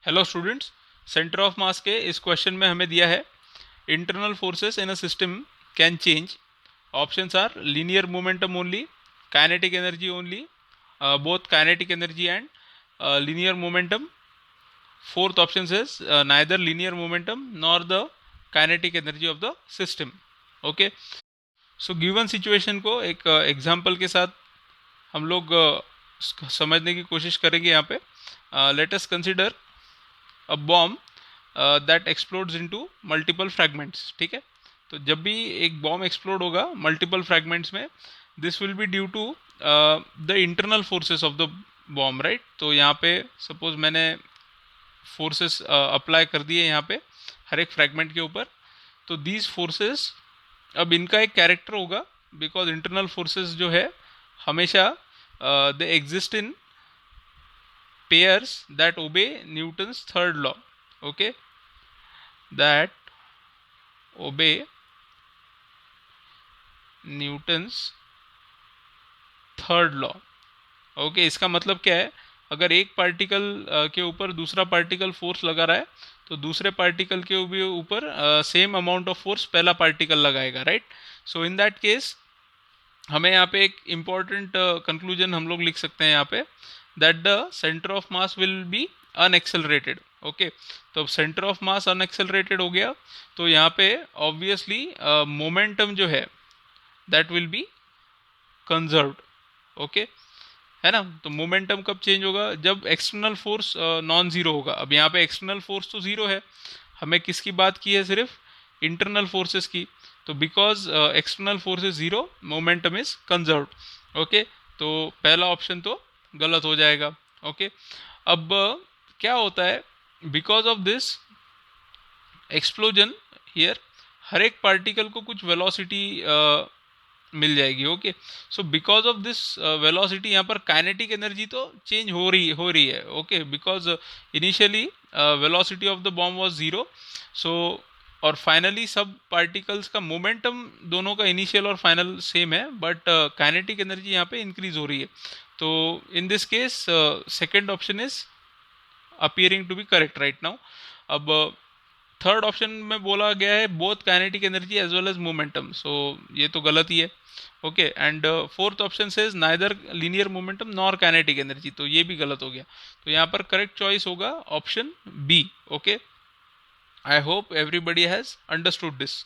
Hello students, centre of mass के इस question में हमें दिया है internal forces in a system can change. Options are linear momentum only, kinetic energy only, both kinetic energy and linear momentum. Fourth option is neither linear momentum nor the kinetic energy of the system. Okay, so given situation को एक example के साथ हम लोग समझने की कोशिश करेंगे. यहाँ पे let us consider a bomb that explodes into multiple fragments. ठीक है, तो जब भी एक बॉम्ब एक्सप्लोड होगा मल्टीपल फ्रैगमेंट्स में, this will be due to the internal forces of the bomb, right. तो यहाँ पे सपोज मैंने फोर्सेस अप्लाई कर दिए यहाँ पे हर एक फ्रैगमेंट के ऊपर. तो दीज फोर्सेस, अब इनका एक कैरेक्टर होगा, बिकॉज इंटरनल फोर्सेस जो है हमेशा they exist in pairs that obey Newton's third law. Okay, that obey Newton's third law. Okay, इसका मतलब क्या है, अगर एक पार्टिकल के ऊपर दूसरा पार्टिकल फोर्स लगा रहा है तो दूसरे पार्टिकल के भी ऊपर सेम अमाउंट ऑफ फोर्स पहला पार्टिकल लगाएगा, right. So in that case हमें यहाँ पे एक इम्पॉर्टेंट कंक्लूजन हम लोग लिख सकते हैं यहाँ पे, that the centre of mass will be unaccelerated. Okay, तो अब सेंटर ऑफ मास अनएक्सेलरेटेड हो गया तो यहाँ पे ऑब्वियसली मोमेंटम जो है that will be conserved. Okay, है ना. तो मोमेंटम कब चेंज होगा, जब एक्सटर्नल फोर्स नॉन जीरो होगा. अब यहाँ पे एक्सटर्नल फोर्स तो जीरो है, हमें किसकी बात की है, सिर्फ इंटरनल फोर्सेस की. तो because external forces zero, momentum is conserved. Okay, तो पहला ऑप्शन तो गलत हो जाएगा. ओके, अब क्या होता है, because of this explosion here हर एक पार्टिकल को कुछ वेलोसिटी मिल जाएगी. Okay, so because of this velocity यहाँ पर काइनेटिक एनर्जी तो चेंज हो रही है. Okay, because initially velocity of the bomb was zero. So और फाइनली सब पार्टिकल्स का मोमेंटम दोनों का इनिशियल और फाइनल सेम है, बट काइनेटिक एनर्जी यहाँ पे इंक्रीज हो रही है. तो in this case second option is appearing to be correct right now. अब थर्ड ऑप्शन में बोला गया है both kinetic energy as well as momentum, so ये तो गलत ही है. Okay, and fourth option says neither linear momentum nor kinetic energy, तो ये भी गलत हो गया. तो यहाँ पर करेक्ट चॉइस होगा option B. Okay, I hope everybody has understood this.